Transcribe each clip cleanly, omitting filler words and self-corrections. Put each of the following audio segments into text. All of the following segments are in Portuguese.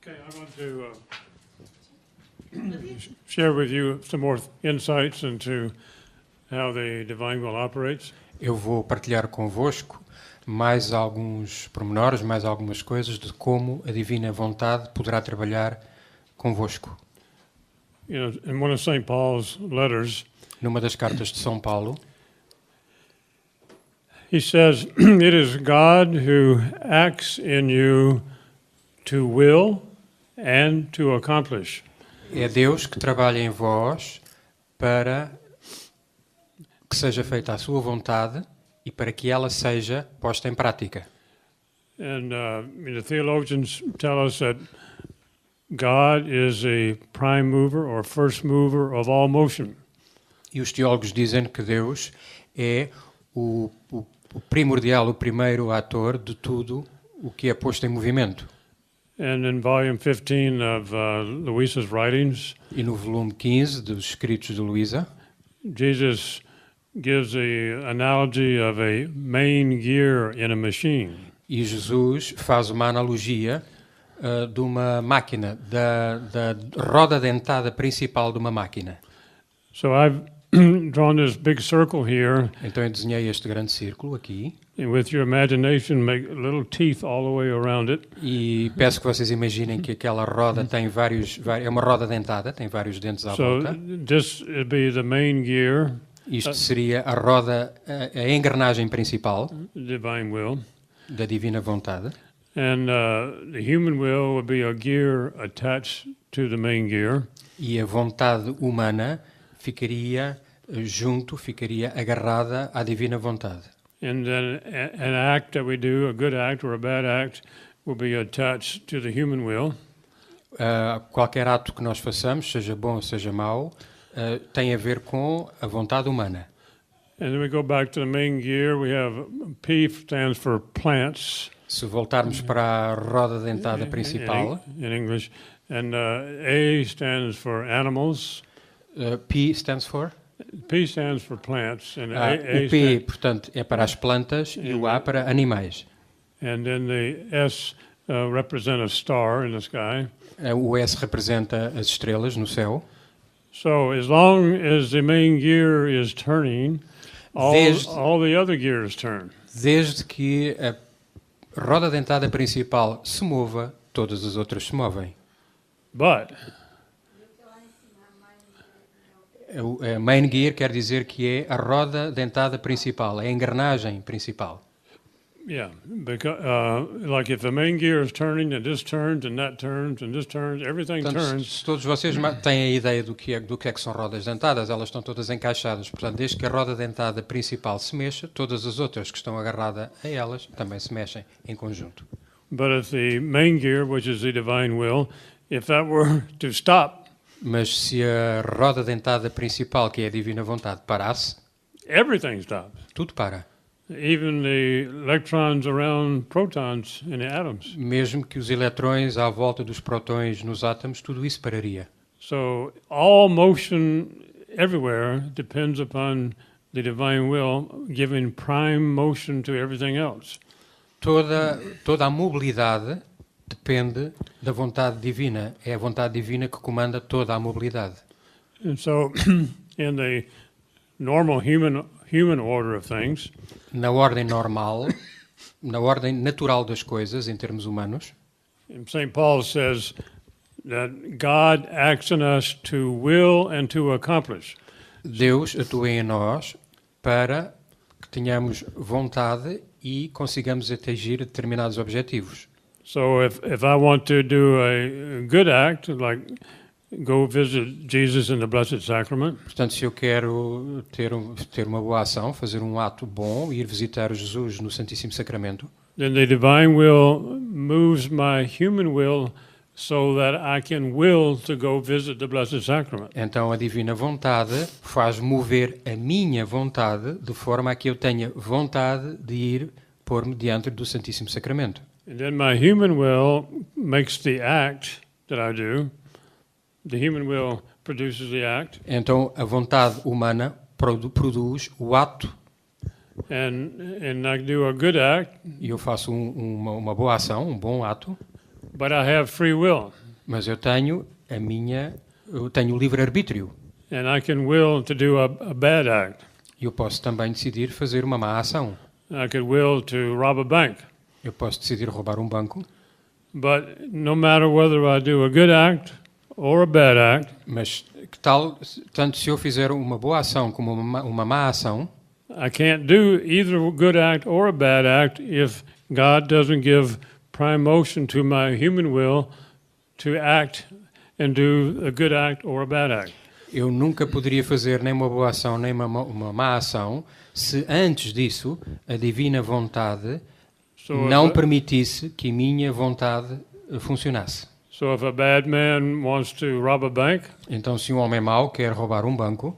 Okay, I want to share with you some more insights into how the divine will operates. Eu vou partilhar convosco mais alguns pormenores, mais algumas coisas de como a divina vontade poderá trabalhar convosco. You know, in one of St. Paul's letters, Numa das cartas de São Paulo, he says, "It is God who acts in you to will and to accomplish." é Deus que trabalha em vós para que seja feita a sua vontade e para que ela seja posta em prática. And the theologians tell us that God is a prime mover or first mover of all motion. E os teólogos dizem que Deus é o primordial, o primeiro ator de tudo o que é posto em movimento. And in volume 15 of Luisa's writings, E no volume 15 dos escritos de Luísa, Jesus gives the analogy of a main gear in a machine. e Jesus faz uma analogia de uma máquina, da roda dentada principal de uma máquina. So I've drawn this big circle here, Então eu desenhei este grande círculo aqui and with your imagination, make little teeth all the way around it. e peço que vocês imaginem que aquela roda tem é uma roda dentada, tem vários dentes à So volta. this would be the main gear, Isto seria a roda, a engrenagem principal divine will, da divina vontade. and the human will would be a gear attached to the main gear. E a vontade humana ficaria agarrada à divina vontade. And then an act that we do, a good act or a bad act, will be attached to the human will. Qualquer ato que nós façamos, seja bom ou seja mau, tem a ver com a vontade humana. And then we go back to the main gear. We have P stands for plants Se voltarmos para a roda dentada principal, in English, and A stands for animals. P stands for? P stands for plants, and O P, portanto, é para as plantas e o A para animais. and then the S represent a star in the sky. O S representa as estrelas no céu. So as long as the main gear is turning, Desde- all the other gears turn. Desde que a roda dentada principal se mova, todas as outras se movem. But A main gear quer dizer que é a roda dentada principal, a engrenagem principal. yeah, because like if the main gear is turning, and this turns, and that turns, and this turns, everything Portanto, turns. se todos vocês têm a ideia do que é que são rodas dentadas, elas estão todas encaixadas. Portanto, desde que a roda dentada principal se mexa, todas as outras que estão agarradas a elas também se mexem em conjunto. But if the main gear, which is the divine will, if that were to stop, Mas se a roda dentada principal, que é a divina vontade, parasse, everything stops. tudo para. Even the electrons around protons in the atoms. Mesmo que os eletrões à volta dos prótons nos átomos, tudo isso pararia. So all motion everywhere depends upon the divine will giving prime motion to everything else. Toda a mobilidade depende da vontade divina. É a vontade divina que comanda toda a mobilidade. And so in the normal human order of things, Na ordem normal, na ordem natural das coisas, em termos humanos, St. Paul says that God acts in us to will and to accomplish. Deus atua em nós para que tenhamos vontade e consigamos atingir determinados objetivos. So if I want to do a good act, like go visit Jesus in the Blessed Sacrament, Portanto, se eu quero ter uma boa ação, fazer um ato bom, ir visitar Jesus no Santíssimo Sacramento, then the divine will moves my human will so that I can will to go visit the Blessed Sacrament. então a divina vontade faz mover a minha vontade de forma a que eu tenha vontade de ir pôr-me diante do Santíssimo Sacramento. And then my human will makes the act that I do. The human will produces the act, Então a vontade humana produz o ato and I do a good act, e eu faço uma boa ação, um bom ato, but I have free will, Mas eu tenho o livre-arbítrio. and I can will to do a bad act. Eu posso também decidir fazer uma má ação. I could will to rob a bank. Eu posso decidir roubar um banco, But no matter whether I do a good act or a bad act, mas que tal, tanto se eu fizer uma boa ação como uma má ação, I can't do either a good act or a bad act if God doesn't give prime motion to my human will to act and do a good act or a bad act. eu nunca poderia fazer nem uma boa ação nem uma má ação se antes disso a divina vontade So if não a- permitisse que a minha vontade funcionasse. So if a bad man wants to rob a bank, Então, se um homem mau quer roubar um banco,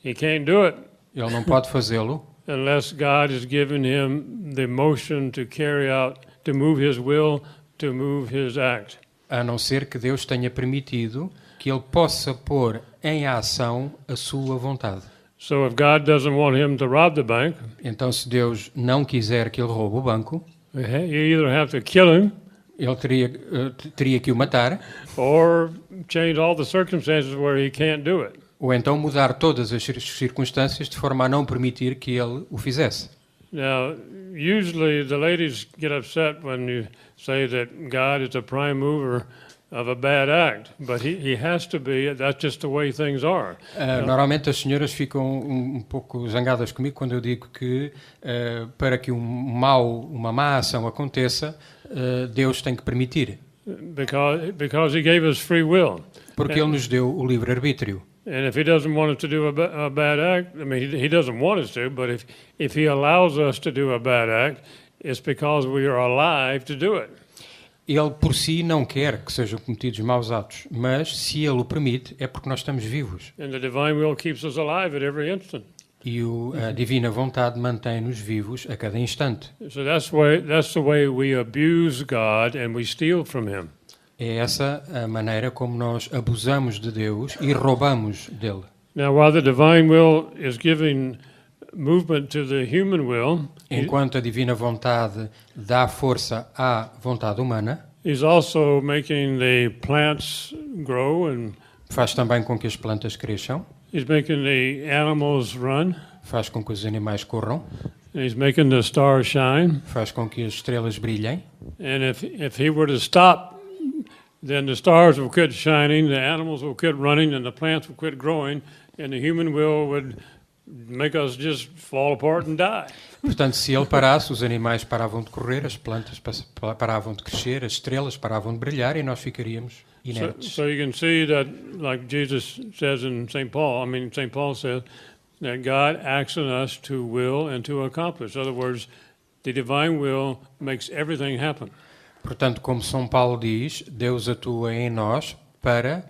he can't do it ele não pode fazê-lo unless God has given him the motion to carry out, to move his will, to move his act. a não ser que Deus tenha permitido que ele possa pôr em ação a sua vontade. So if God doesn't want him to rob the bank, Então, se Deus não quiser que ele roube o banco, you either have to kill him ele teria que o matar, or change all the circumstances where he can't do it. ou então mudar todas as circunstâncias de forma a não permitir que ele o fizesse. Now, usually the ladies get upset when you say that God is a prime mover of a bad act, but he has to be. That's just the way things are. Normalmente as senhoras ficam um pouco zangadas comigo quando eu digo que para que uma má ação aconteça, Deus tem que permitir, Because he gave us free will. porque Ele nos deu o livre-arbítrio. And if he doesn't want us to do a bad act, I mean, he doesn't want us to, but if he allows us to do a bad act, it's because we are alive to do it. Ele por si não quer que sejam cometidos maus atos, mas se Ele o permite é porque nós estamos vivos. And the divine will keeps us alive at every instant. E a divina vontade mantém-nos vivos a cada instante. So that's the way we abuse God and we steal from him. É essa a maneira como nós abusamos de Deus e roubamos dele. Now, while the divine will is giving movement to the human will, Enquanto a divina vontade dá força à vontade humana, he's also making the plants grow, and faz também com que as plantas cresçam, he's making the animals run, faz com que os animais corram, and he's making the stars shine. faz com que as estrelas brilhem. And if he were to stop, then the stars will quit shining, the animals will quit running, and the plants will quit growing, and the human will would make us just fall apart and die. Portanto, se ele parasse, os animais paravam de correr, as plantas paravam de crescer, as estrelas paravam de brilhar e nós ficaríamos inertes. So you can see that, like Jesus says in St. Paul says that God acts in us to will and to accomplish. In other words, the divine will makes everything happen. Portanto, como São Paulo diz, Deus atua em nós para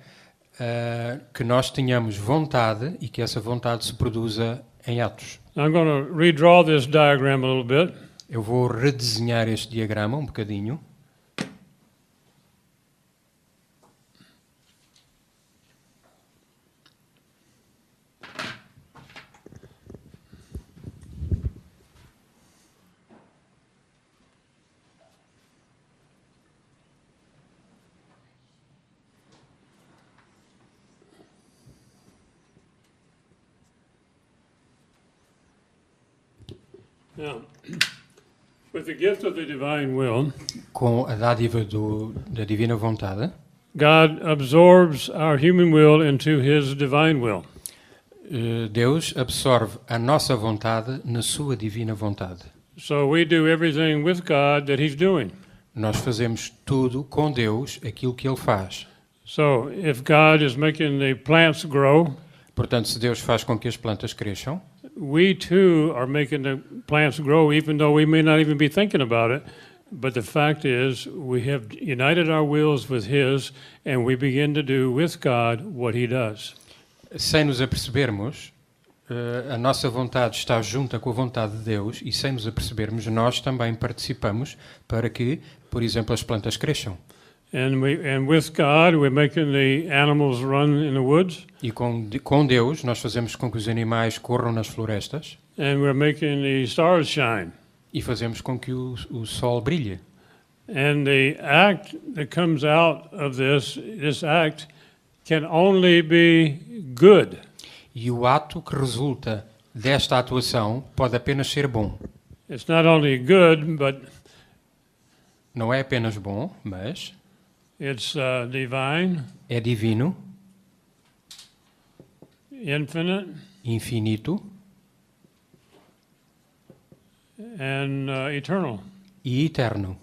que nós tenhamos vontade e que essa vontade se produza em atos. I'm going to redraw this diagram a little bit. Eu vou redesenhar este diagrama um bocadinho. Now, with the gift of the divine will, Com a dádiva da divina vontade, God absorbs our human will into his divine will. Deus absorve a nossa vontade na sua divina vontade. So we do everything with God that he's doing. Nós fazemos tudo com Deus, aquilo que Ele faz. So if God is making the plants grow, Portanto, se Deus faz com que as plantas cresçam, we too are making the plants grow, even though we may not even be thinking about it. But the fact is, we have united our wills with his, and we begin to do with God what he does. sem nos apercebermos, a nossa vontade está junta com a vontade de Deus e sem nos apercebermos, nós também participamos para que, por exemplo, as plantas cresçam. And with God, we're making the animals run in the woods, E com Deus, nós fazemos com que os animais corram nas florestas and we're making the stars shine. e fazemos com que o sol brilhe. And the act that comes out of this act can only be good. E o ato que resulta desta atuação pode apenas ser bom. It's not only good, but Não é apenas bom, mas it's divine, é divino, infinite, infinito and eternal. e eterno.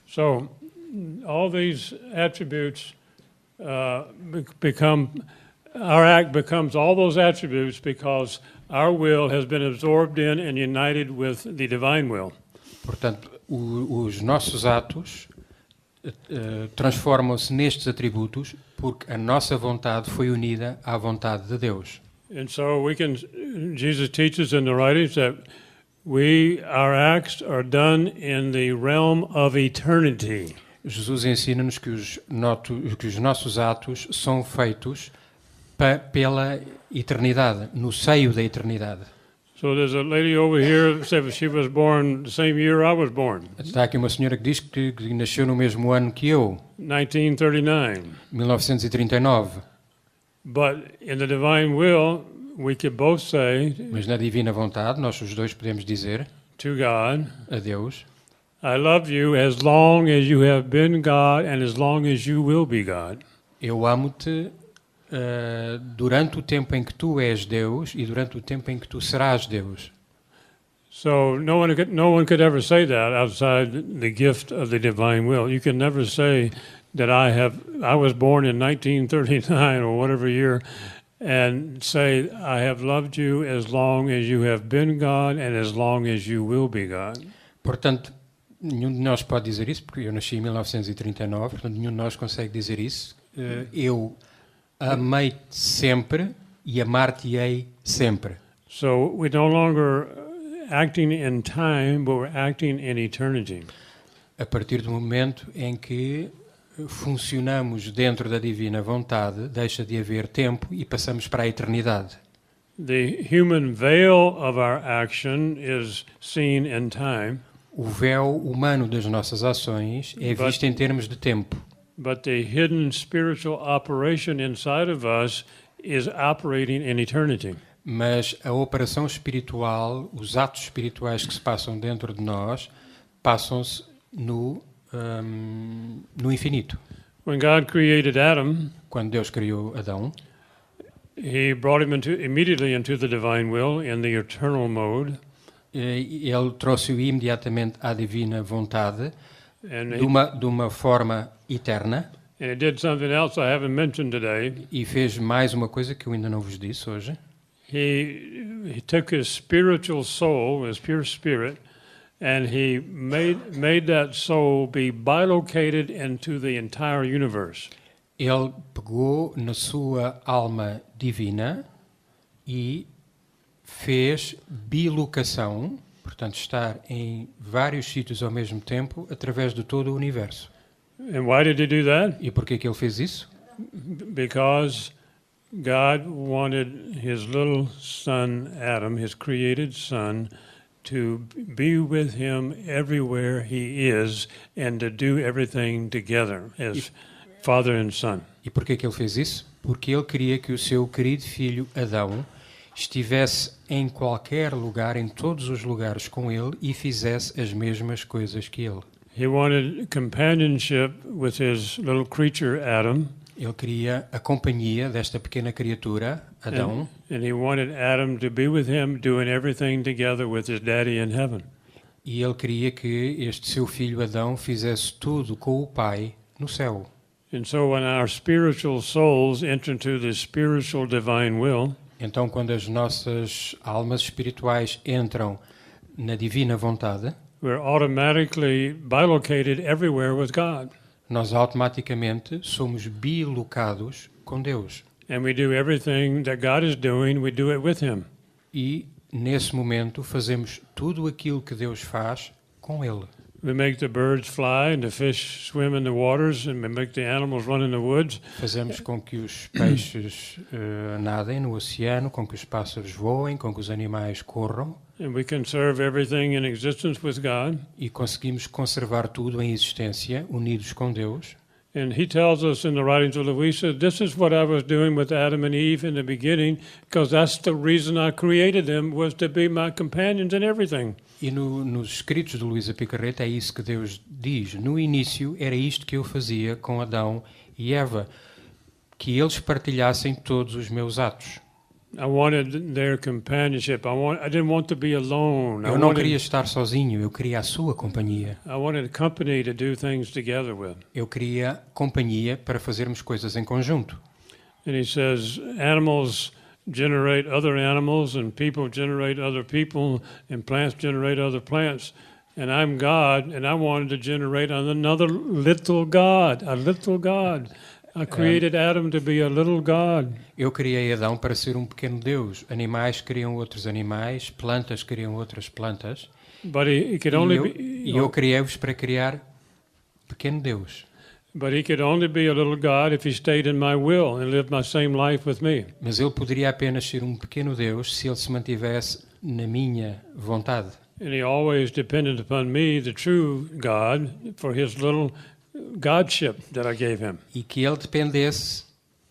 So, all these attributes become, our act becomes all those attributes because our will has been absorbed in and united with the divine will. Portanto, os nossos atos transformam-se nestes atributos porque a nossa vontade foi unida à vontade de Deus. And so Jesus teaches in the writings that our acts are done in the realm of eternity. Jesus ensina-nos que os nossos atos são feitos pela eternidade, no seio da eternidade. So there's a lady over here that said she was born the same year I was born, Está aqui uma senhora que diz que nasceu no mesmo ano que eu, 1939. 1939. But in the divine will, we could both say Mas na divina vontade, nós os dois podemos dizer to God, a Deus: I love you as long as you have been God and as long as you will be God. eu amo-te durante o tempo em que tu és Deus e durante o tempo em que tu serás Deus. So no one could ever say that outside the gift of the divine will. You can never say that I was born in 1939 or whatever year and say I have loved you as long as you have been God and as long as you will be God. Portanto, nenhum de nós pode dizer isso, porque eu nasci em 1939, portanto nenhum de nós consegue dizer isso. Eu amei-te sempre e amar-te-ei sempre. So we're no longer acting in time, but we're acting in eternity. A partir do momento em que funcionamos dentro da divina vontade, deixa de haver tempo e passamos para a eternidade. The human veil of our action is seen in time, O véu humano das nossas ações é visto em termos de tempo, but the hidden spiritual operation inside of us is operating in eternity. mas a operação espiritual, os atos espirituais que se passam dentro de nós, passam-se no infinito. When God created Adam, Quando Deus criou Adão, He brought him immediately into the divine will in the eternal mode, ele trouxe-o imediatamente à divina vontade and de uma forma eterna he did something else I haven't mentioned today. e fez mais uma coisa que eu ainda não vos disse hoje. He took his spiritual soul, his pure spirit, and he made that soul be bilocated into the entire universe. Ele pegou na sua alma divina e fez bilocação, portanto, estar em vários sítios ao mesmo tempo, através de todo o universo. And why did he do that? E por que ele fez isso? Because God wanted his little son, Adam, his created son, to be with him everywhere he is and to do everything together as father and son. E por que ele fez isso? Porque ele queria que o seu querido filho Adão estivesse em qualquer lugar, em todos os lugares com ele e fizesse as mesmas coisas que ele. He wanted companionship with his little creature, Adam. Ele queria a companhia desta pequena criatura, Adão, And he wanted Adam to be with him, doing everything together with his daddy in heaven. e ele queria que este seu filho Adão fizesse tudo com o Pai no céu. And so when our spiritual souls enter into the spiritual divine will, Então, quando as nossas almas espirituais entram na divina vontade, we're automatically bilocated everywhere with God. nós automaticamente somos bilocados com Deus. And we do everything that God is doing, we do it with him. E, nesse momento, fazemos tudo aquilo que Deus faz com Ele. We make the birds fly and the fish swim in the waters, and we make the animals run in the woods. Fazemos com que os peixes nadem no oceano, com que os pássaros voem, com que os animais corram, And we conserve everything in existence with God. e conseguimos conservar tudo em existência, unidos com Deus. And he tells us in the writings of Louisa, this is what I was doing with Adam and Eve in the beginning, because that's the reason I created them, was to be my companions in everything. E nos escritos de Luísa Picarreta é isso que Deus diz. No início era isto que eu fazia com Adão e Eva, que eles partilhassem todos os meus atos. I wanted their companionship. I didn't want to be alone. Eu não queria estar sozinho, eu queria a sua companhia. I wanted company to do things together with. Eu queria companhia para fazermos coisas em conjunto. And he says, animals generate other animals, and people generate other people, and plants generate other plants. And I'm God, and I wanted to generate another little God, a little God. I created Adam to be a little God. Eu criei Adão para ser um pequeno Deus. Animais criam outros animais, plantas criam outras plantas. But he could only E eu criei-vos para criar pequeno Deus. But he could only be a little God if he stayed in my will and lived my same life with me. Mas ele poderia apenas ser um pequeno Deus se ele se mantivesse na minha vontade. And he always depended upon me, the true God, for his little godship that I gave him. E que ele dependesse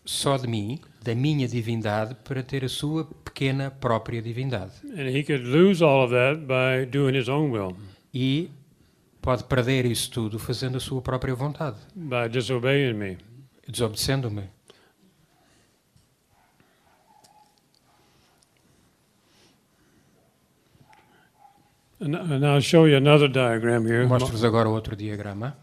só de mim, da minha divindade, para ter a sua pequena própria divindade. And he could lose all of that by doing his own will, E pode perder isso tudo fazendo a sua própria vontade, by disobeying me. desobedecendo-me. And I'll show you another diagram here. Mostro-vos agora outro diagrama.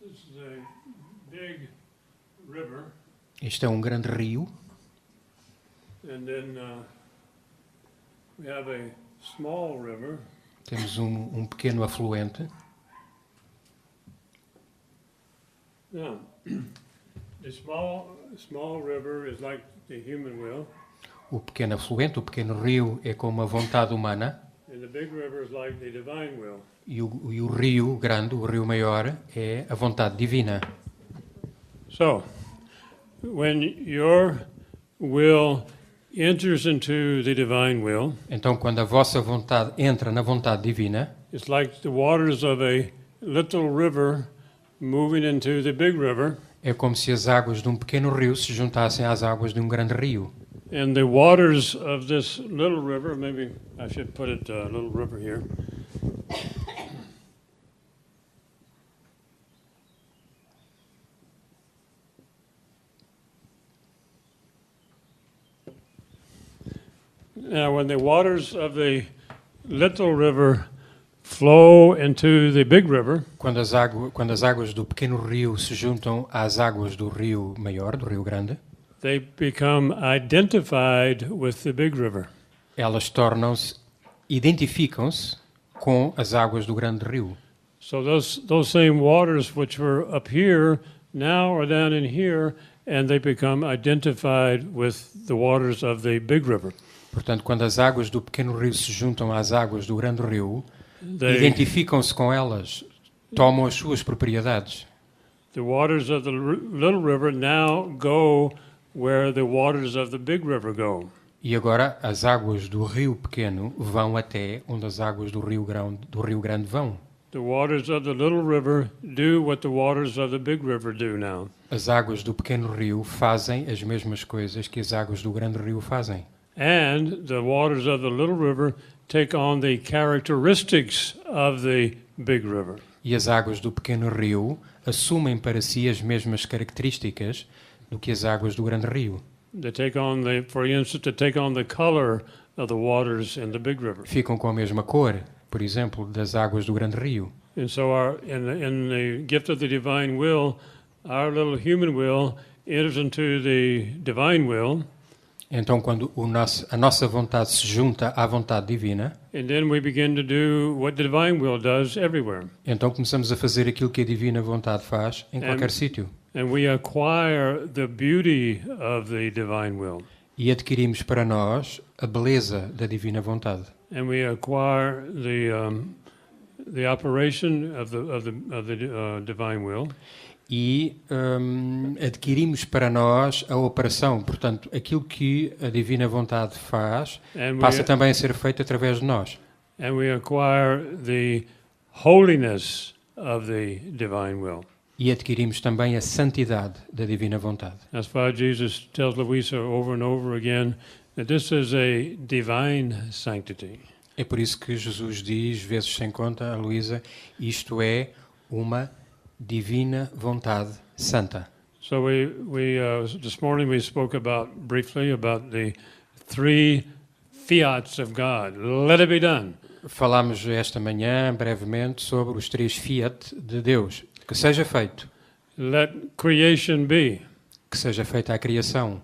This is a big river, Este é um grande rio. and then we have a small river. Temos um pequeno afluente. Now, the small river is like the human will, O pequeno afluente, o pequeno rio, é como a vontade humana. and the big river is like the divine will. E o rio grande, o rio maior, é a vontade divina. So, when your will enters into the divine will, Então, quando a vossa vontade entra na vontade divina, it's like the waters of a little river moving into the big river, é como se as águas de um pequeno rio se juntassem às águas de um grande rio. and the waters of this little river, maybe I should put it little river here. Now, when the waters of the little river flow into the big river, Quando as águas do pequeno rio se juntam às águas do rio maior, do rio grande, they become identified with the big river. elas identificam-se com as águas do grande rio. So those same waters which were up here now are down in here, and they become identified with the waters of the big river. Portanto, quando as águas do pequeno rio se juntam às águas do grande rio, They, identificam-se com elas, tomam as suas propriedades. the waters of the little river now go where the waters of the big river go. E agora as águas do rio pequeno vão até onde as águas do rio grande vão. The waters of the little river do what the waters of the big river do now. As águas do pequeno rio fazem as mesmas coisas que as águas do grande rio fazem. And the waters of the little river take on the characteristics of the big river. E as águas do pequeno rio assumem para si as mesmas características do que as águas do grande rio. They take on for instance, to take on the color of the waters in the big river. Ficam com a mesma cor, por exemplo, das águas do grande rio. And so in the gift of the divine will, our little human will enters into the divine will, Então, quando a nossa vontade se junta à vontade divina, and then we begin to do what the divine will does everywhere. então começamos a fazer aquilo que a divina vontade faz em qualquer sítio. And we acquire the beauty of the divine will. E adquirimos para nós a beleza da divina vontade. And we acquire the operation of the divine will. E adquirimos para nós a operação, portanto, aquilo que a divina vontade faz passa também a ser feito através de nós. And we acquire the holiness of the divine will. E adquirimos também a santidade da divina vontade. That's why Jesus tells Louisa over and over again that this is a divine sanctity. É por isso que Jesus diz, vezes sem conta, a Luísa, isto é uma divina vontade santa. So this morning we spoke briefly about the three fiats of God. Let it be done. Falámos esta manhã, brevemente, sobre os três fiat de Deus. Que seja feito. Let creation be. Que seja feita a criação.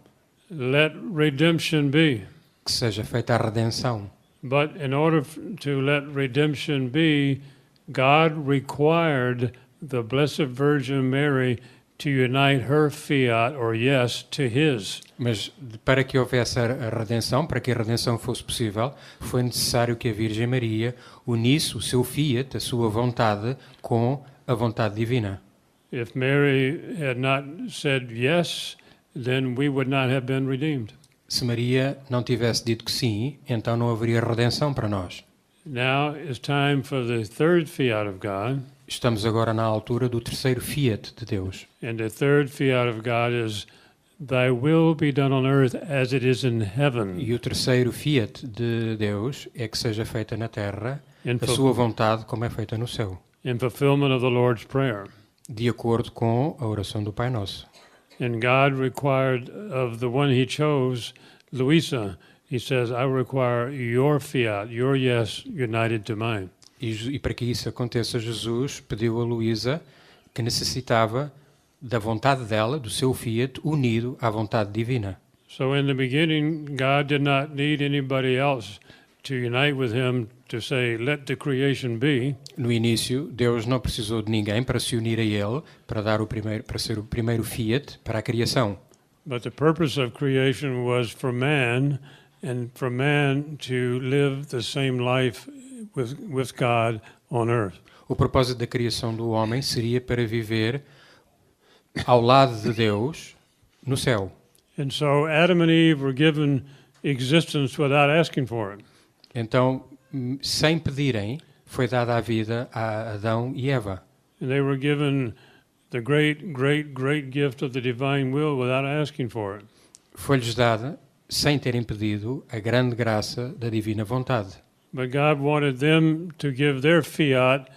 Let redemption be. Que seja feita a redenção. But in order to let redemption be, God required the Blessed Virgin Mary to unite her fiat, or yes, to his. Mas para que houvesse a redenção, para que a redenção fosse possível, foi necessário que a Virgem Maria unisse o seu fiat, a sua vontade, com a vontade divina. If Mary had not said yes, then we would not have been redeemed. Se Maria não tivesse dito que sim, então não haveria redenção para nós. Now it's time for the third fiat of God. Estamos agora na altura do terceiro fiat de Deus. And the third fiat of God is, Thy will be done on earth as it is in heaven. E o terceiro fiat de Deus é que seja feita na terra a sua vontade como é feita no céu. In fulfillment of the Lord's Prayer. De acordo com a oração do Pai Nosso. And God required of the one he chose, Louisa, he says, I require your fiat, your yes, united to mine. E para que isso aconteça, Jesus pediu a Luísa que necessitava da vontade dela, do seu fiat, unido à vontade divina. So in the beginning, God did not need anybody else to unite with him to say, let the creation be. No início, Deus não precisou de ninguém para se unir a ele, para ser o primeiro fiat para a criação. But the purpose of creation was for man, and for man to live the same life with God on earth. O propósito da criação do homem seria para viver ao lado de Deus no céu. And so Adam and Eve were given existence without asking for it. Então, sem pedirem, foi dada a vida a Adão e Eva. And they were given the great gift of the divine will without asking for it. Foi-lhes dada, sem terem pedido, a grande graça da divina vontade. But God wanted them to give their fiat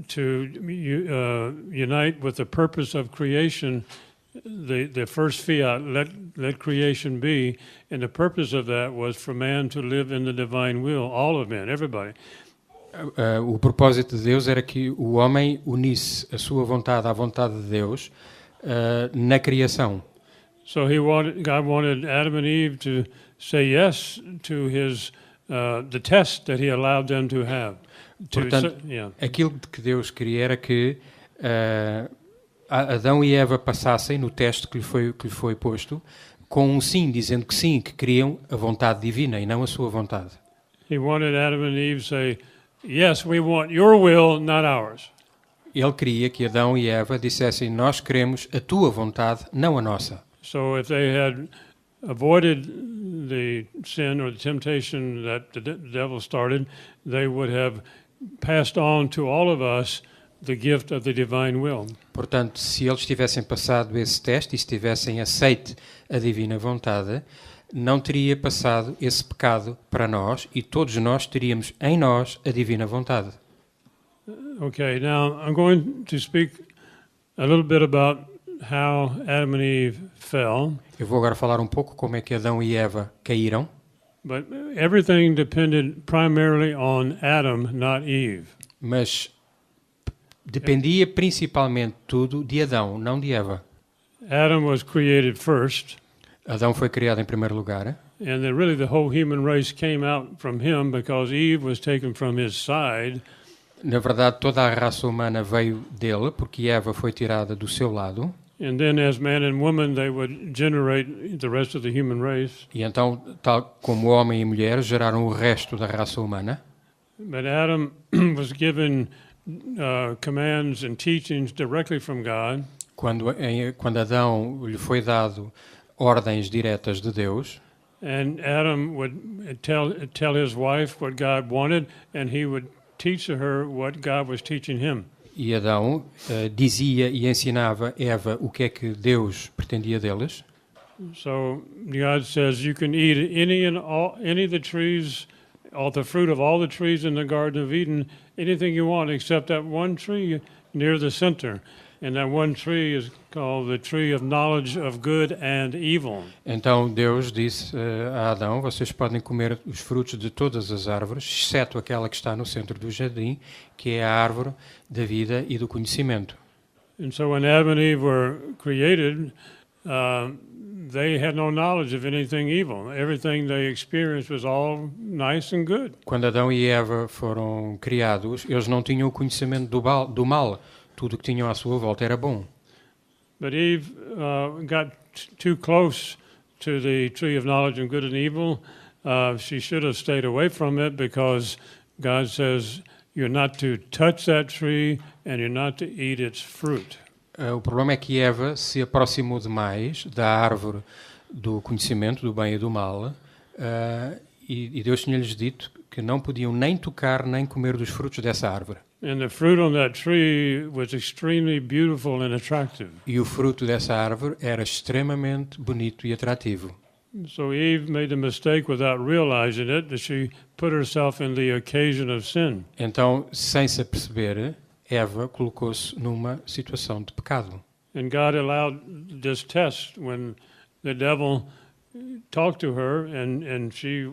to unite with the purpose of creation, the first fiat, let creation be, and the purpose of that was for man to live in the divine will, all of men, everybody. O propósito de Deus era que o homem unisse a sua vontade à vontade de Deus na criação. So God wanted Adam and Eve to say yes to the test that he allowed them to have. Portanto, aquilo que Deus queria era que Adão e Eva passassem no teste que lhe foi posto, com um sim, dizendo que sim, que queriam a vontade divina e não a sua vontade. He wanted Adam and Eve to say, yes, we want your will, not ours. Ele queria que Adão e Eva dissessem, nós queremos a tua vontade, não a nossa. So if they had avoided the sin or the temptation that the devil started, they would have passed on to all of us the gift of the divine will. Portanto, se eles tivessem passado esse teste e se tivessem aceito a divina vontade, não teria passado esse pecado para nós e todos nós teríamos em nós a divina vontade. Okay, now I'm going to speak a little bit about how Adam and Eve fell. Eu vou agora falar um pouco como é que Adão e Eva caíram. But everything depended primarily on Adam, not Eve. Mas dependia principalmente tudo de Adão, não de Eva. Adam was created first, Adão foi criado em primeiro lugar, and then really the whole human race came out from him because Eve was taken from his side. na verdade toda a raça humana veio dele, porque Eva foi tirada do seu lado, And then as man and woman, they would generate the rest of the human race. e então, tal como homem e mulher, geraram o resto da raça humana. But Adam was given commands and teachings directly from God. Quando Adão lhe foi dado ordens diretas de Deus, And Adam would tell his wife what God wanted, and he would teach her what God was teaching him. e Adão dizia e ensinava Eva o que é que Deus pretendia deles. So God says you can eat any of the trees, all the fruit of all the trees in the Garden of Eden, anything you want, except that one tree near the center. And that one tree is called the tree of knowledge of good and evil. Então Deus disse a Adão: vocês podem comer os frutos de todas as árvores, exceto aquela que está no centro do jardim, que é a árvore da vida e do conhecimento. And so when Adam and Eve were created, they had no knowledge of anything evil. Everything they experienced was all nice and good. Quando Adão e Eva foram criados, eles não tinham o conhecimento do mal. Tudo o que tinham à sua volta era bom. But Eve got too close to the tree of knowledge and good and evil. She should have stayed away from it because God says you're not to touch that tree and you're not to eat its fruit. O problema é que Eva se aproximou demais da árvore do conhecimento do bem e do mal, e Deus tinha-lhes dito que não podiam nem tocar nem comer dos frutos dessa árvore. And the fruit on that tree was extremely beautiful and attractive. E o fruto dessa árvore era extremamente bonito e atrativo. So Eve made the mistake without realizing it that she put herself in the occasion of sin. Então, sem se aperceber, Eva colocou-se numa situação de pecado. And God allowed this test when the devil talked to her, and she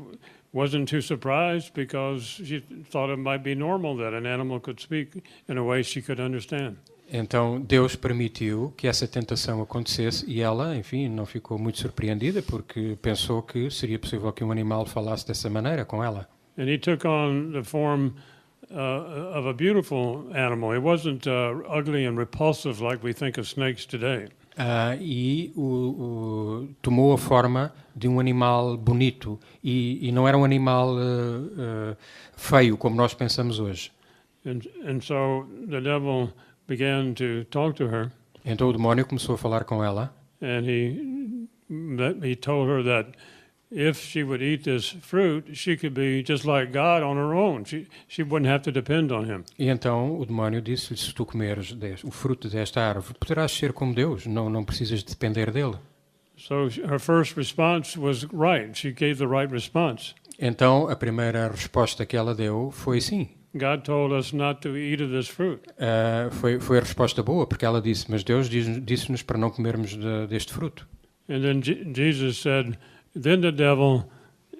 wasn't too surprised because she thought it might be normal that an animal could speak in a way she could understand. Então Deus permitiu que essa tentação acontecesse e ela, enfim, não ficou muito surpreendida porque pensou que seria possível que um animal falasse dessa maneira com ela. And he took on the form of a beautiful animal. It wasn't ugly and repulsive like we think of snakes today. Tomou a forma de um animal bonito e não era um animal feio como nós pensamos hoje. And so the devil began to talk to her. Então o demónio começou a falar com ela. And he told her that if she would eat this fruit, she could be just like God on her own. She wouldn't have to depend on him. E então o demónio disse-lhe: se tu comeres o fruto desta árvore, poderás ser como Deus, não precisas de depender dele. So her first response was right. She gave the right response. Então a primeira resposta que ela deu foi sim. God told us not to eat of this fruit. Foi a resposta boa, porque ela disse: mas Deus disse-nos para não comermos deste fruto. And then Jesus said, then the devil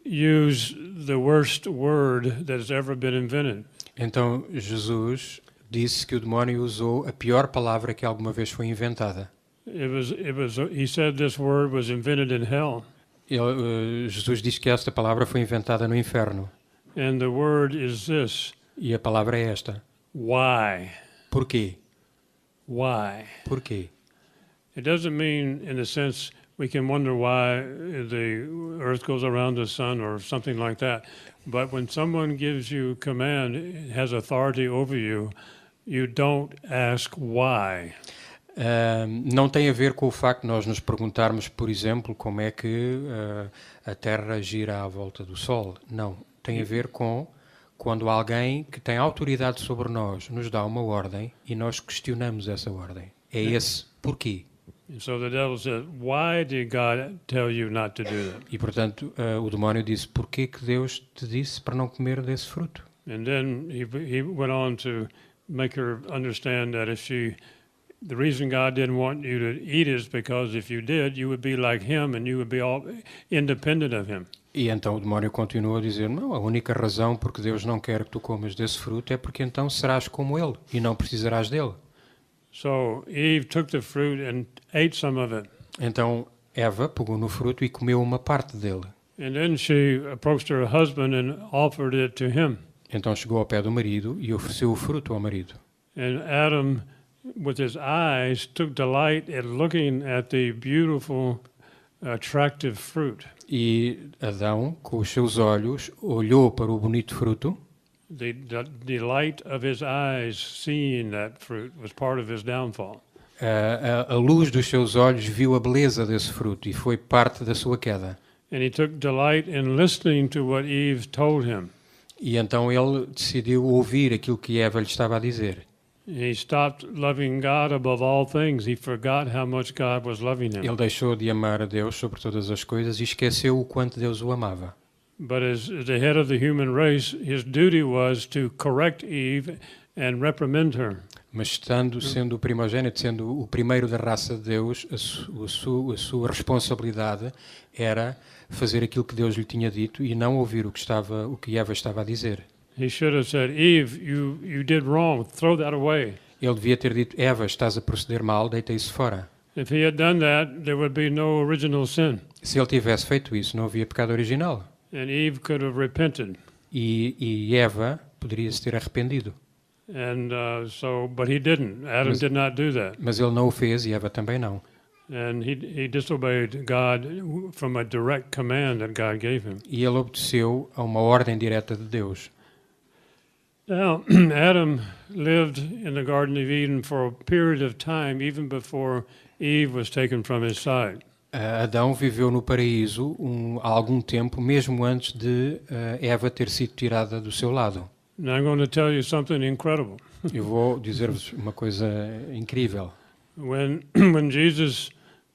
used the worst word that has ever been invented. Então Jesus disse que o demónio usou a pior palavra que alguma vez foi inventada. He said this word was invented in hell. Jesus disse que esta palavra foi inventada no inferno. And the word is this. E a palavra é esta. Why? Porquê? Why? Porquê? It doesn't mean in the sense we can wonder why the earth goes around the sun or something like that. But when someone gives you command, has authority over you, you don't ask why. Não tem a ver com o facto de nós nos perguntarmos, por exemplo, como é que a Terra gira à volta do Sol. Não. Tem a ver com quando alguém que tem autoridade sobre nós nos dá uma ordem e nós questionamos essa ordem. É esse porquê. So the devil said, why did God tell you not to do that? E portanto o demónio disse: porquê que Deus te disse para não comer desse fruto? And then he went on to make her understand that the reason God didn't want you to eat is because if you did, you would be like him and you would be all independent of him. E então o demónio continua a dizer, não, a única razão porque Deus não quer que tu comas desse fruto é porque então serás como Ele e não precisarás dele. So Eve took the fruit and ate some of it. Então Eva pegou no fruto e comeu uma parte dele. And then she approached her husband and offered it to him. Então chegou ao pé do marido e ofereceu o fruto ao marido. And Adam, with his eyes, took delight in looking at the beautiful, attractive fruit. E Adão, com os seus olhos, olhou para o bonito fruto. The delight of his eyes seeing that fruit was part of his downfall. A luz dos seus olhos viu a beleza desse fruto e foi parte da sua queda. And he took delight in listening to what Eve told him. E então ele decidiu ouvir aquilo que Eva lhe estava a dizer. He stopped loving God above all things. He forgot how much God was loving him. Ele deixou de amar a Deus sobre todas as coisas e esqueceu o quanto Deus o amava. But as the head of the human race, his duty was to correct Eve and reprimand her. Mas sendo o primogênito, sendo o primeiro da raça de Deus, a sua responsabilidade era fazer aquilo que Deus lhe tinha dito e não ouvir o que Eva estava a dizer. He should have said, Eve, you did wrong. Throw that away. Ele devia ter dito, Eva, estás a proceder mal, deita isso fora. If he had done that, there would be no original sin. Se ele tivesse feito isso, não havia pecado original. And Eve could have repented. E Eva poderia se ter arrependido. And but he didn't. Adam did not do that. Mas ele não o fez e Eva também não. And he disobeyed God from a direct command that God gave him. E ele obedeceu a uma ordem direta de Deus. Now, Adam lived in the Garden of Eden for a period of time, even before Eve was taken from his side. Adão viveu no paraíso há algum tempo, mesmo antes de Eva ter sido tirada do seu lado. And I'm going to tell you something incredible. Eu vou dizer-vos uma coisa incrível. When Jesus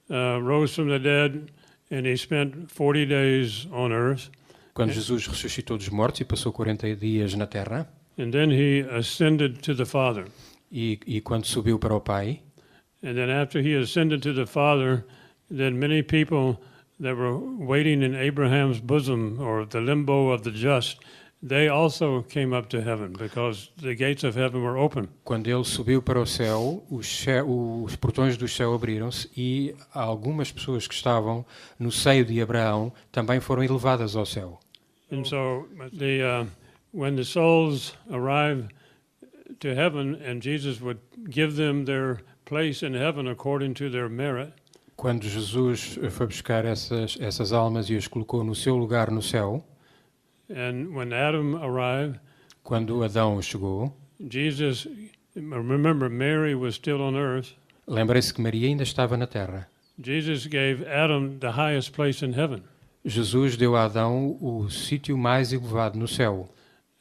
rose from the dead and he spent 40 days on earth, Quando Jesus ressuscitou dos mortos e passou 40 dias na terra, and then he ascended to the Father. e quando subiu para o Pai, And then after he ascended to the Father, then many people that were waiting in Abraham's bosom or the limbo of the just, they also came up to heaven because the gates of heaven were open. quando ele subiu para o céu, os portões do céu abriram-se e algumas pessoas que estavam no seio de Abraão também foram elevadas ao céu. And so when the souls arrive to heaven and Jesus would give them their place in heaven according to their merit, Quando Jesus foi buscar essas almas e as colocou no seu lugar no céu, and when Adam arrived, quando Adão chegou, Jesus, remember Mary was still on earth. lembrem-se que Maria ainda estava na terra. Jesus gave Adam the highest place in heaven. Jesus deu a Adão o sítio mais elevado no céu.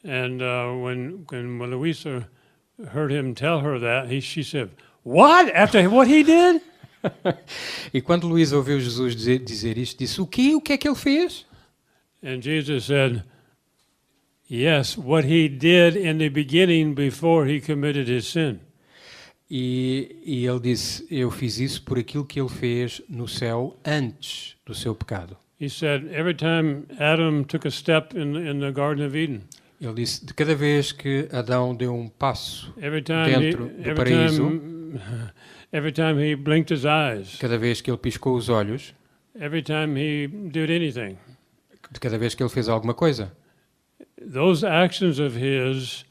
And when Louisa heard him tell her that, she said, "What? After what he did?" E quando Luísa ouviu Jesus dizer isto, disse, o quê? O que é que ele fez? And Jesus said, "Yes, what he did in the beginning before he committed his sin." E ele disse, eu fiz isso por aquilo que ele fez no céu antes do seu pecado. He said, every time Adam took a step in the Garden of Eden, Ele disse, de cada vez que Adão deu um passo every time dentro do paraíso, every time he blinked his eyes, cada vez que ele piscou os olhos, every time he did anything, de cada vez que ele fez alguma coisa, those actions of his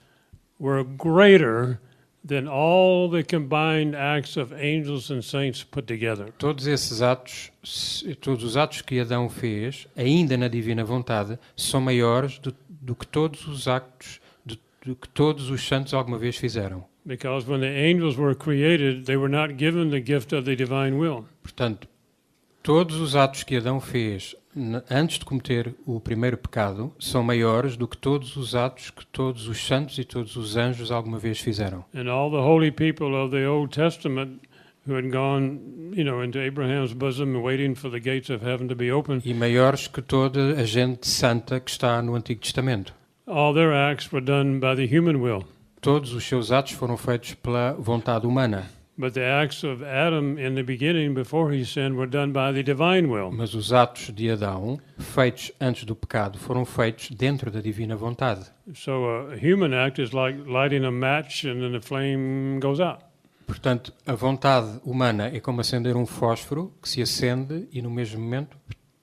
were greater than all the combined acts of angels and saints put together. todos os atos que Adão fez, ainda na divina vontade, são maiores do que todos os actos do que todos os santos alguma vez fizeram. Because when the angels were created, they were not given the gift of the divine will. Portanto, todos os atos que Adão fez antes de cometer o primeiro pecado são maiores do que todos os atos que todos os santos e todos os anjos alguma vez fizeram. And all the holy people of the Old Testament who had gone, into Abraham's bosom waiting for the gates of heaven to be open, E maiores que toda a gente santa que está no Antigo Testamento. all their acts were done by the human will. Todos os seus atos foram feitos pela vontade humana. But the acts of Adam in the beginning, before he sinned, were done by the divine will. Mas os atos de Adão, feitos antes do pecado, foram feitos dentro da divina vontade. So a human act is like lighting a match and then the flame goes out. Portanto, a vontade humana é como acender um fósforo que se acende e no mesmo momento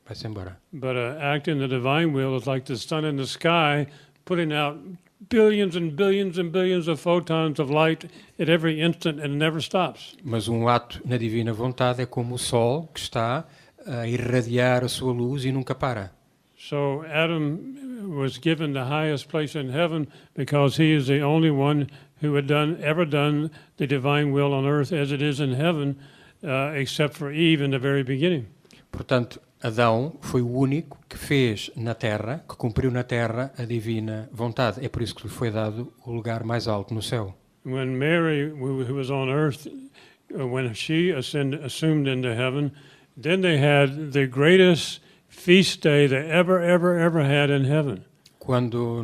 vai-se embora. But an act in the divine will is like the sun in the sky, putting out billions and billions and billions of photons of light at every instant and it never stops. Mas um ato na divina vontade é como o sol que está a irradiar a sua luz e nunca para. So Adam was given the highest place in heaven because he is the only one who had ever done the divine will on earth as it is in heaven, except for Eve in the very beginning. Portanto, Adão foi o único que fez na terra, que cumpriu na terra a divina vontade. É por isso que lhe foi dado o lugar mais alto no céu. When Mary, who was on earth, when she assumed into heaven, then they had the greatest feast day they ever had in heaven. Quando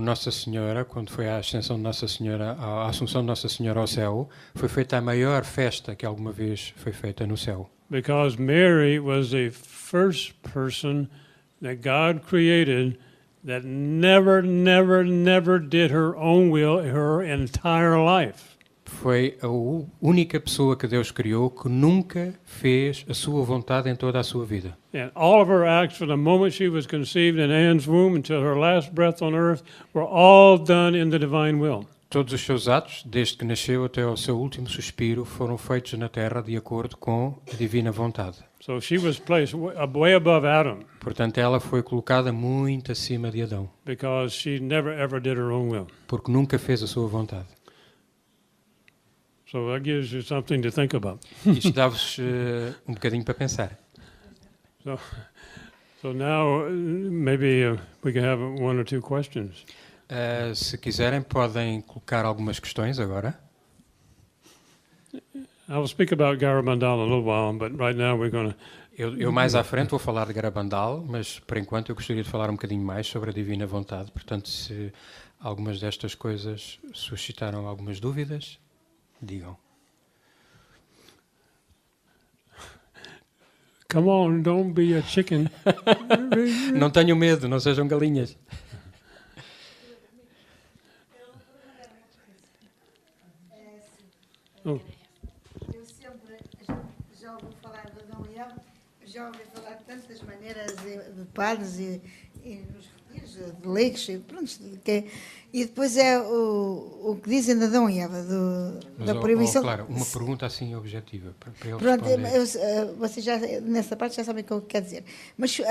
foi a ascensão de Nossa Senhora, a assunção de Nossa Senhora ao céu, foi feita a maior festa que alguma vez foi feita no céu. Because Mary was the first person that God created that never did her own will her entire life. Foi a única pessoa que Deus criou que nunca fez a sua vontade em toda a sua vida. And all of her acts from the moment she was conceived in Anne's womb until her last breath on earth were all done in the divine will. Todos os seus atos, desde que nasceu até ao seu último suspiro, foram feitos na terra de acordo com a divina vontade. So she was placed way above Adam Portanto, ela foi colocada muito acima de Adão, because she never ever did her own will. porque nunca fez a sua vontade. So that gives you something to think about. Isto dá-vos um bocadinho para pensar. So now maybe we can have one or two questions. Se quiserem, podem colocar algumas questões agora. I will speak about Garabandal in a little while, but right now we're going to... Eu mais à frente vou falar de Garabandal, mas por enquanto eu gostaria de falar um bocadinho mais sobre a divina vontade. Portanto, se algumas destas coisas suscitaram algumas dúvidas, digam. Come on, don't be a chicken. Não tenham medo, não sejam galinhas. Oh. Eu sempre já ouvi falar de Adão e Eva, já ouvi falar de tantas maneiras de padres e nos retiros, de leigos, e pronto, e depois é o que dizem de Adão e Eva, da proibição. Claro, uma pergunta assim objetiva, para eles Pronto, responder. vocês já, nessa parte já sabem o que eu quero dizer. Mas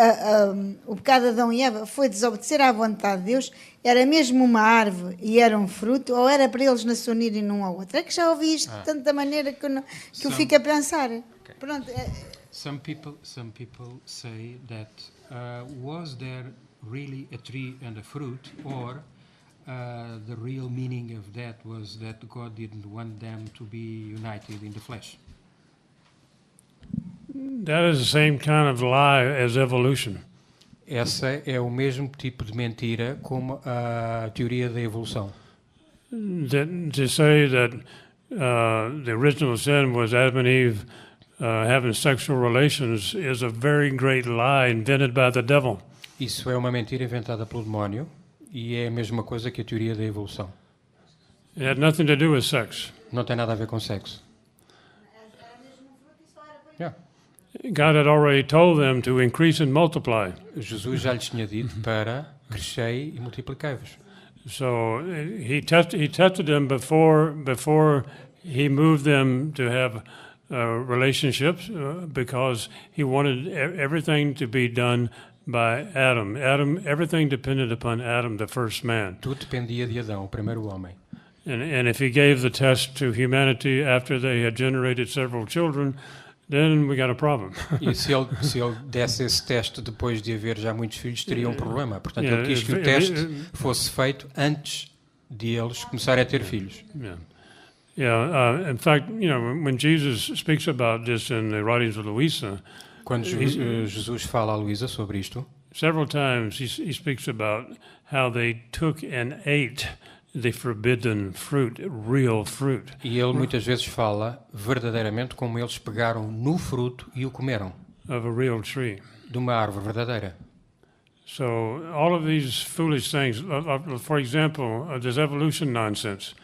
o pecado de Adão e Eva foi desobedecer à vontade de Deus. Era mesmo uma árvore e era um fruto, ou era para eles não se unirem num ao outro? É que já ouvi isto de tanta maneira que eu fico a pensar. Okay. Pronto. Some people say that was there really a tree and a fruit, or the real meaning of that was that God didn't want them to be united in the flesh? That is the same kind of lie as evolution. Essa é o mesmo tipo de mentira como a teoria da evolução. To say that the original sin was Adam and Eve having sexual relations is a very great lie invented by the devil. Isso é uma mentira inventada pelo demónio e é a mesma coisa que a teoria da evolução. It had nothing to do with sex. Não tem nada a ver com sexo. Yeah. God had already told them to increase and multiply. Jesus já lhes tinha dito para crescei e multiplicai-vos. So he tested them before he moved them to have relationships because he wanted everything to be done by Adam. Everything depended upon Adam, the first man. Tudo dependia de Adão, o primeiro homem. And if he gave the test to humanity after they had generated several children, then we got a problem. E se ele desse esse teste depois de haver já muitos filhos, teria um problema. Portanto, ele quis que o teste fosse feito antes de eles começarem a ter filhos. In fact, when Jesus speaks about this in the writings of Louisa, quando Jesus fala a Luísa sobre isto, several times he speaks about how they took and ate the forbidden fruit, real fruit. E ele muitas vezes fala verdadeiramente como eles pegaram no fruto e o comeram, Of a real tree. de uma árvore verdadeira. So all of these foolish things, for example, this evolution nonsense.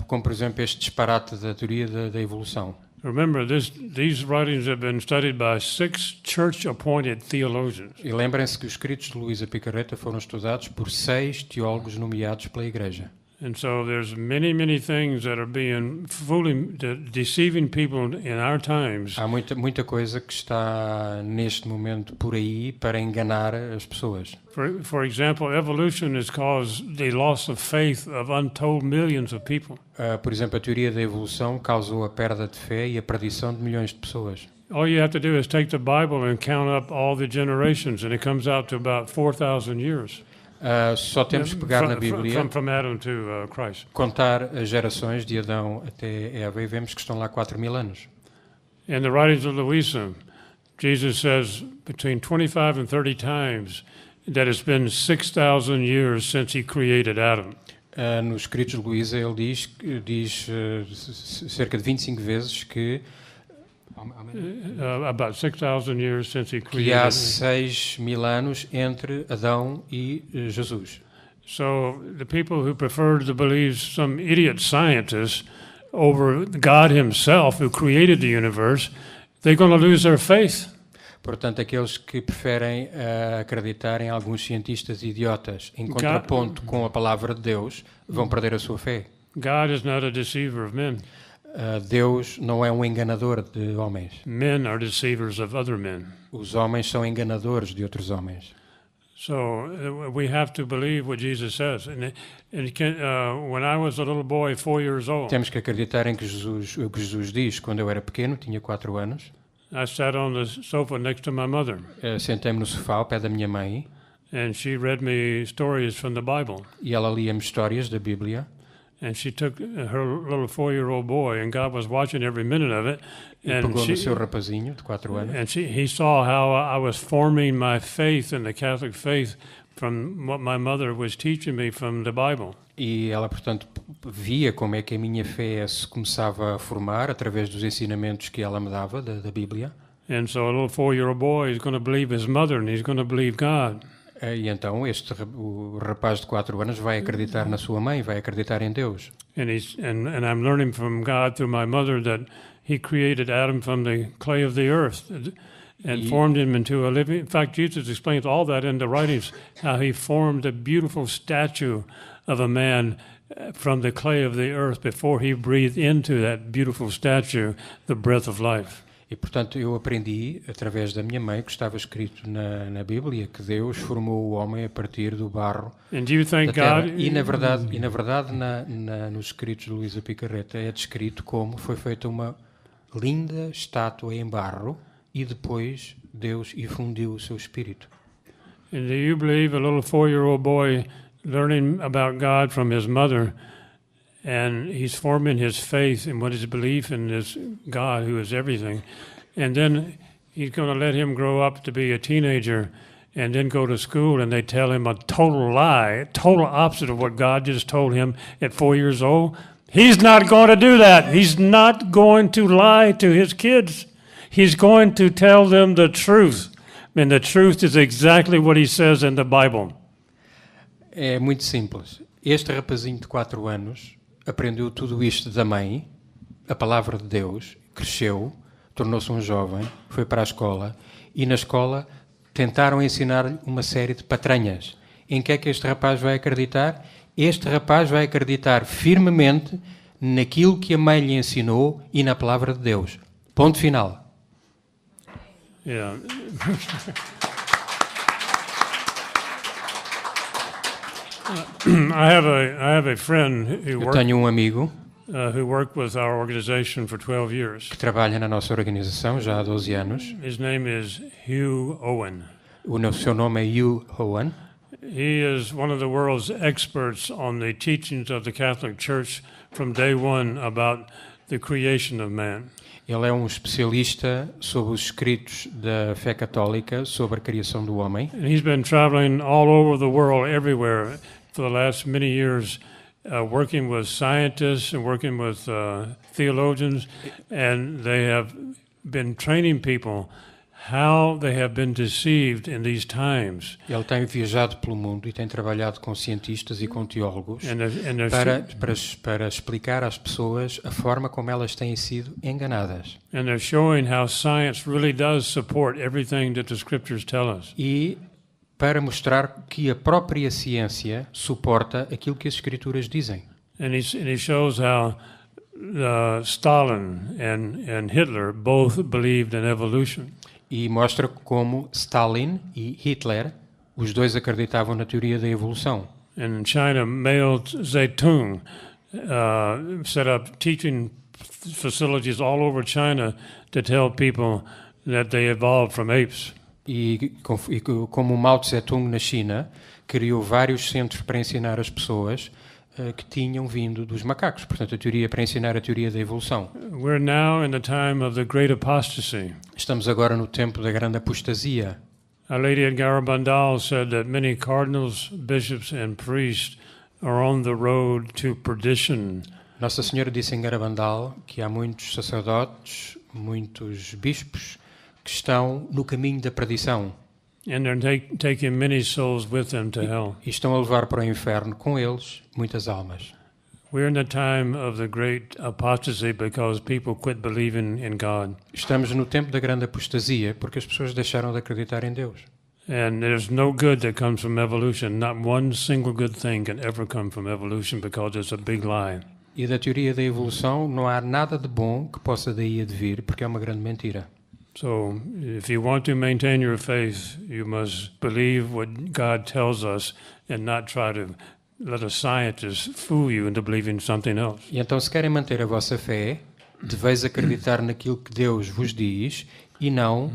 Como, por exemplo, este disparate da teoria da evolução. Remember, these writings have been studied by 6 church-appointed theologians. E lembrem-se que os escritos de Luísa Picarreta foram estudados por 6 teólogos nomeados pela Igreja. And so there's many things that are being deceiving people in our times. Há muita coisa que está neste momento por aí para enganar as pessoas. For example, evolution has caused the loss of faith of untold millions of people. Por exemplo, a teoria da evolução causou a perda de fé e a perdição de milhões de pessoas. All you have to do is take the Bible and count up all the generations, and it comes out to about 4,000 years. Só temos que pegar na Bíblia, from Adam to Christ. contar as gerações de Adão até Eva e vemos que estão lá 4.000 anos. In the writings of Louisa, Jesus says between 25 and 30 times that it's been 6,000 years since he created Adam. Nos escritos de Luísa ele diz cerca de 25 vezes que About 6,000 years since he que há created. 6.000 anos entre Adão e Jesus. So the people who prefer to believe some idiot scientist over God himself who created the universe, they're going to lose their faith. Portanto, aqueles que preferem acreditar em alguns cientistas idiotas em contraponto com a palavra de Deus vão perder a sua fé. God is not a deceiver of men. Deus não é um enganador de homens. Men are deceivers of other men. Os homens são enganadores de outros homens. So we have to believe what Jesus says. And when I was a little boy, 4 years old, Temos que acreditar em o que Jesus diz. Quando eu era pequeno, tinha 4 anos, I sat on the sofa next to my mother, sentei-me no sofá ao pé da minha mãe and she read me stories from the Bible. e ela lia-me histórias da Bíblia. And she took her little 4-year-old boy, and God was watching every minute of it. E And pegou no seu rapazinho de 4 anos. and he saw how I was forming my faith in the Catholic faith from what my mother was teaching me from the Bible. E ela, portanto, via como é que a minha fé se começava a formar através dos ensinamentos que ela me dava da Bíblia. And so a little 4-year-old boy is going to believe his mother, and he's going to believe God. E então o rapaz de 4 anos vai acreditar na sua mãe, vai acreditar em Deus. And I'm learning from God through my mother that He created Adam from the clay of the earth and formed him into a living. In fact, Jesus explains all that in the writings, how He formed a beautiful statue of a man from the clay of the earth before He breathed into that beautiful statue the breath of life. E, portanto, eu aprendi, através da minha mãe, que estava escrito na Bíblia, que Deus formou o homem a partir do barro And do you da think terra. God? E, na verdade nos escritos de Luísa Picarreta, é descrito como foi feita uma linda estátua em barro e depois Deus infundiu o seu espírito. And do you believe a little 4-year-old boy learning about God from his mother, and he's forming his faith and what his belief in this God who is everything, and then he's going to let him grow up to be a teenager and then go to school and they tell him a total lie, total opposite of what God just told him at 4 years old? He's not going to do that. He's not going to lie to his kids. He's going to tell them the truth. And the truth is exactly what he says in the Bible. É muito simples. Este rapazinho de 4 anos aprendeu tudo isto da mãe, a palavra de Deus, cresceu, tornou-se um jovem, foi para a escola e na escola tentaram ensinar-lhe uma série de patranhas. Em que é que este rapaz vai acreditar? Este rapaz vai acreditar firmemente naquilo que a mãe lhe ensinou e na palavra de Deus. Ponto final. Yeah. I have a friend who Eu tenho um amigo worked with our organization for 12 years. que trabalha na nossa organização já há 12 anos. His name is Hugh Owen. O seu nome é Hugh Owen. He is one of the world's experts on the teachings of the Catholic Church from day one about the creation of man. Ele é um especialista sobre os escritos da fé católica sobre a criação do homem. And he's been traveling all over the world, everywhere, for the last many years, working with scientists and working with theologians, and they have been training people how they have been deceived in these times. Ele tem viajado pelo mundo e tem trabalhado com cientistas e com teólogos And they're para explicar às pessoas a forma como elas têm sido enganadas. And they're showing how science really does support everything that the scriptures tell us. E para mostrar que a própria ciência suporta aquilo que as Escrituras dizem. And he shows how Stalin and Hitler both believed in evolution. E mostra como Stalin e Hitler, os dois acreditavam na teoria da evolução. And in China, Mao Zedong set up teaching facilities all over China to tell people that they evolved from apes. E como Mao Tse-tung na China criou vários centros para ensinar as pessoas que tinham vindo dos macacos. Portanto, para ensinar a teoria da evolução. We're now in the time of the great apostasy. Estamos agora no tempo da grande apostasia. Our Lady at Garabandal said that many cardinals, bishops, and priests are on the road to perdition. Nossa Senhora disse em Garabandal que há muitos sacerdotes, muitos bispos que estão no caminho da perdição. And they're taking many souls with them to hell. E estão a levar para o inferno com eles muitas almas. We're in the time of the great apostasy because people quit believing in God. Estamos no tempo da grande apostasia porque as pessoas deixaram de acreditar em Deus. And there's no good that comes from evolution. Not one single good thing can ever come from evolution because it's a big lie. E da teoria da evolução não há nada de bom que possa daí advir porque é uma grande mentira. So, if you want to maintain your faith, you must believe what God tells us and not try to let a scientist fool you into believing something else. E então, se querem manter a vossa fé, deveis acreditar naquilo que Deus vos diz e não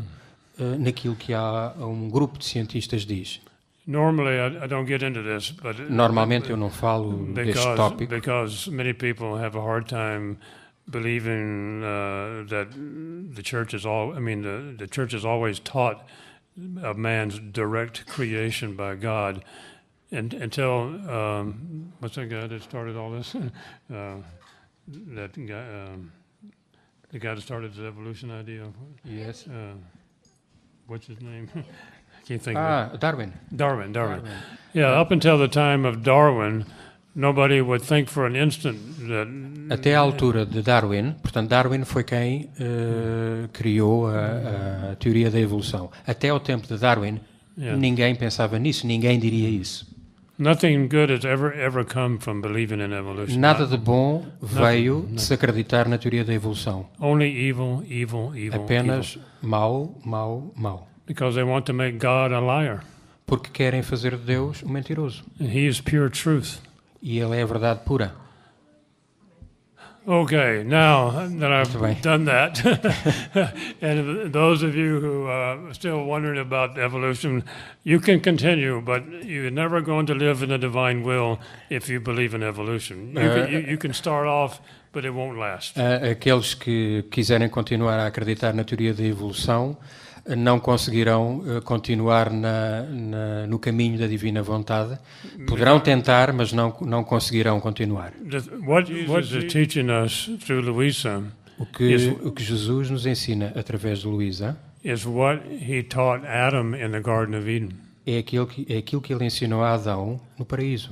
naquilo que um grupo de cientistas diz. Normally, I don't get into this, but Normalmente eu não falo deste tópico because many people have a hard time believing that the church is the church is always taught of man's direct creation by God, and until what's that guy that started all this? That guy, the guy that started the evolution idea. Yes. What's his name? I can't think of it. Darwin. Darwin. Yeah, up until the time of Darwin, nobody would think for an instant that... Até à altura de Darwin, portanto, Darwin foi quem criou a teoria da evolução. Até ao tempo de Darwin, ninguém pensava nisso, ninguém diria isso. Nothing good has ever come from believing in evolution. Nada de bom veio de se acreditar na teoria da evolução. Only evil. Apenas mau. Because they want to make God a liar. Porque querem fazer de Deus um mentiroso. And He is pure truth. E Ele é a verdade pura. Okay, now that I've done that, and those of you who are still wondering about evolution, you can continue, but you're never going to live in the divine will if you believe in evolution. You can start off, but it won't last. Aqueles que quiserem continuar a acreditar na teoria da evolução não conseguirão continuar no caminho da divina vontade. Poderão tentar, mas não conseguirão continuar. What Jesus is teaching us through Luisa, o que Jesus nos ensina através de Luisa, is what He taught Adam in the Garden of Eden. É aquilo que Ele ensinou a Adão no paraíso.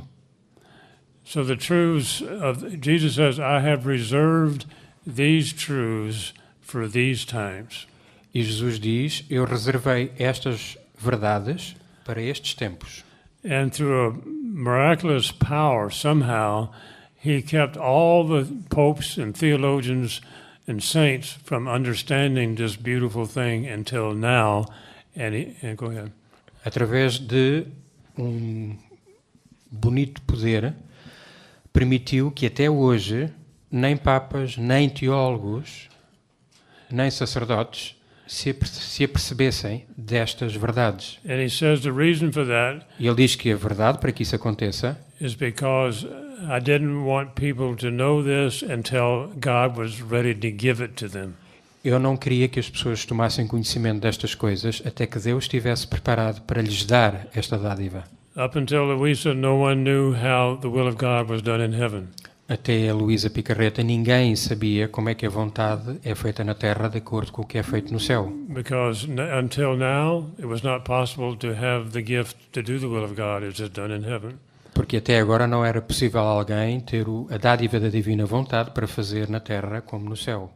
So the truths of Jesus says, I have reserved these truths for these times. E Jesus diz, eu reservei estas verdades para estes tempos. And through a miraculous power, somehow, He kept all the popes and theologians and saints from understanding this beautiful thing until now. And go ahead. Através de bonito poder, permitiu que até hoje nem papas, nem teólogos, nem sacerdotes se apercebessem destas verdades. And he says the reason for that E ele diz que a verdade para que isso aconteça is because I didn't want people to know this until God was ready to give it to them. Eu não queria que as pessoas tomassem conhecimento destas coisas até que Deus estivesse preparado para lhes dar esta dádiva. Up until Louisa, no one knew how the will of God was done in heaven. Até a Luísa Picarreta, ninguém sabia como é que a vontade é feita na terra de acordo com o que é feito no céu. Because until now, it was not possible to have the gift to do the will of God as is done in heaven. Porque até agora não era possível alguém ter a dádiva da divina vontade para fazer na terra como no céu.